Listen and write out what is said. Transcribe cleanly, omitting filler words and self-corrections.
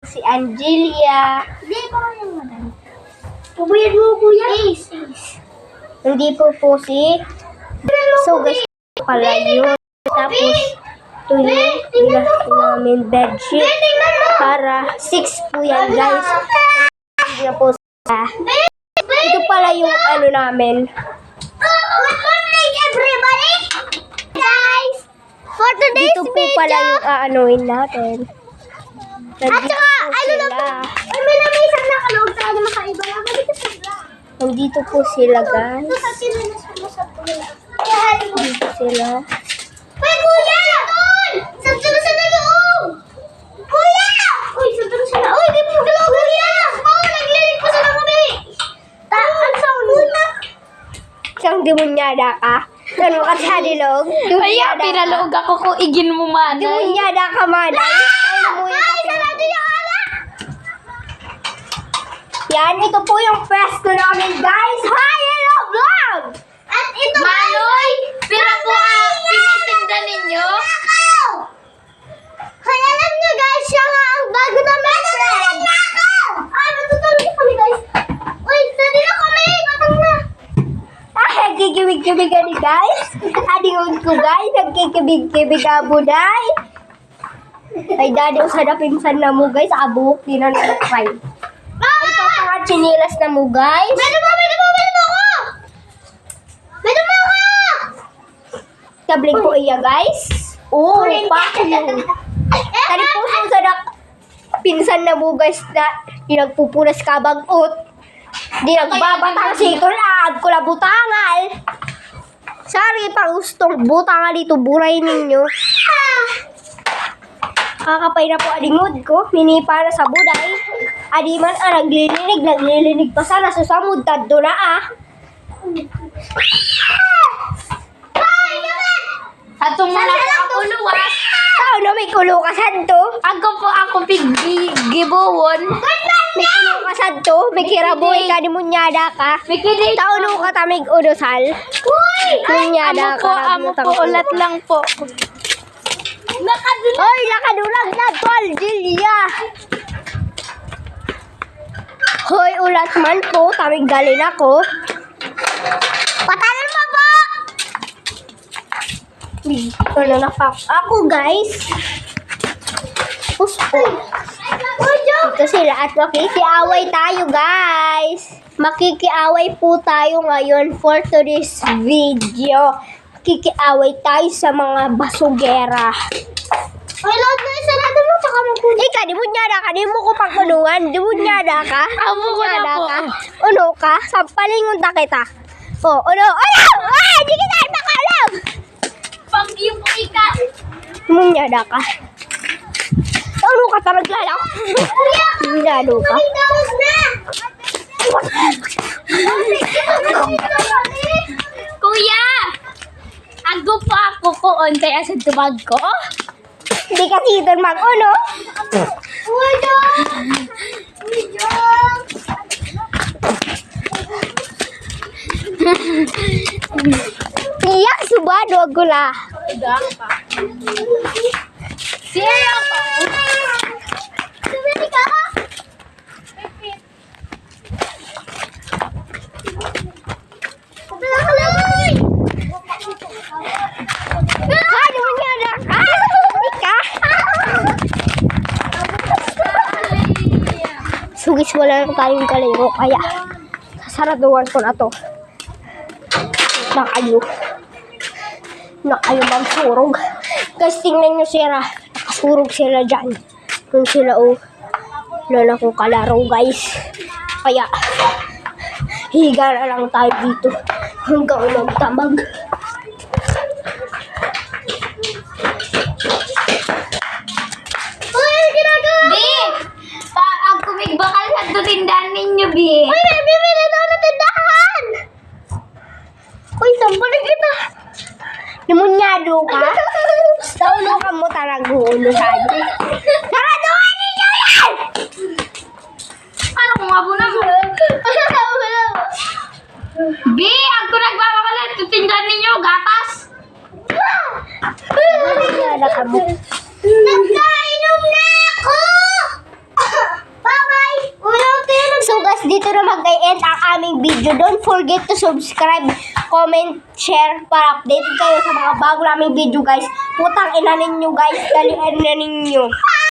Si Angelia. Hindi po yung madami. Pubuyan mo, kuya. Hindi po si... So guys, pala yun. Tapos, ito yung namin bedsheet. Para 6 po yan guys. Hindi na po sa... Ito pala yung ano namin. Good morning, everybody! Guys, for today's Dito po pala yung aanuin natin. At saka, ano na po? Ay, may isang nakalog sa ano makaiba lang. Dito sa vlog. Nandito po sila guys. Ito kasi nasa kuya. Dito sila. Ay, kuya! Doon! Santo na sa nag-uong! Kuya! Uy, santo na sa nag-uong! Uy, di mo galaw, kuya! Oo, naglilig po sa mga kami! Ang sound! Isang demonyada ka. Ano ka sa dilog? Kaya pinalog ako kung igin mo manay. Demonyada ka manay. Ano mo yung Ay, sarado yung alak! Yan, ito po yung pwesto namin guys. Hi, hello vlog! At ito Manoy! Pero po tinitinda ninyo? Kaya alam nyo guys, siya nga ang bago namin friend. Ah, natutulog kami guys. Uy, dali na kami, batang na. Ah, nagkikibig-kibig ka ni guys. Adingon ko guys, nagkikibig-kibig ka buday. Ay, daddy, usada pinsan na mo guys. Abuk, di na nag-try. Ay, ito mga chinilas na mo guys. May dumo ko! May dumo ko! Tabling ko iya guys. Oo, pakyo. Tadi po sa pinsan na mo guys na di nagpupunas kabagot. Di nagbabatang si kulag, kulabutangal. Sorry, pang gustong butangal dito, buray ninyo. Kakapay na po alingod ko, minipa na sa buday. Adi man naglilinig pa sana sa samud, taddo na Atong mga nakakuluwas. Tao na may kulukasan to. Ako gibuwon. May kulukasan to, may kiraboy ka, di munyada ka. May kinig. Tao no ka tamig udosal. Munyada ka. Amo po, ulat lang po. Hoy, nakadulag na to, Algelia. Hoy, ulat man po, tamig galin ako. Patalan mo po! Ano na pa? Ako, guys. Puspo. Ito sila at makikiaway tayo, guys. Makikiaway po tayo ngayon for today's video. Makikiaway tayo sa mga basugera. Ay, lahat na isarado mo, tsaka mo po. Ika, di mo nyada ka, di mo ko pagkulungan, di mo nyada ka. Amo ko na po. Uno ka, sampalingon ta kita. Oh, uno, ah, di kita makalam. Pag yung po ika. Di mo nyada ka. Uno ka, taraglalak. Nyado ka. May dawas na! Kuya! Ago po ako koon kaya sa tubag ko. Di kasi ito mag-uno. Uy, Jong! Uy, Jong! Iyak subado agula. Siya po. Sumili ka? Kalakaloy! Ha, di mo nyada ka. Ika. Sugis wala lang tayong kalero, kaya sasaraduan ko na to. Na kayo bang surog. Guys, tingnan nyo sila. Nakasurog sila dyan. Kung sila, oh. Wala na kong kalaro, guys. Kaya, higa na lang tayo dito. Hanggang magtamag. Uy, ginagawa! Bi! Ang kumigbakal sa tutindahan ninyo, Bi. Uy, may bibili daw na tindahan! Uy, sampalin kita. Demunyado ka? Sa ulo ka mo talagulo sabi. Saraduan ninyo yan! Ano kung abo na mo? Bi! Ang kunagbabakal sa tutindahan ninyo, gatas. Demunyada ka mo. Nagkainom na ako! dito na mag-end ang aming video. Don't forget to subscribe, comment, share para updated kayo sa mga bago naming video guys. Putang ina ninyo guys, dalian na ninyo.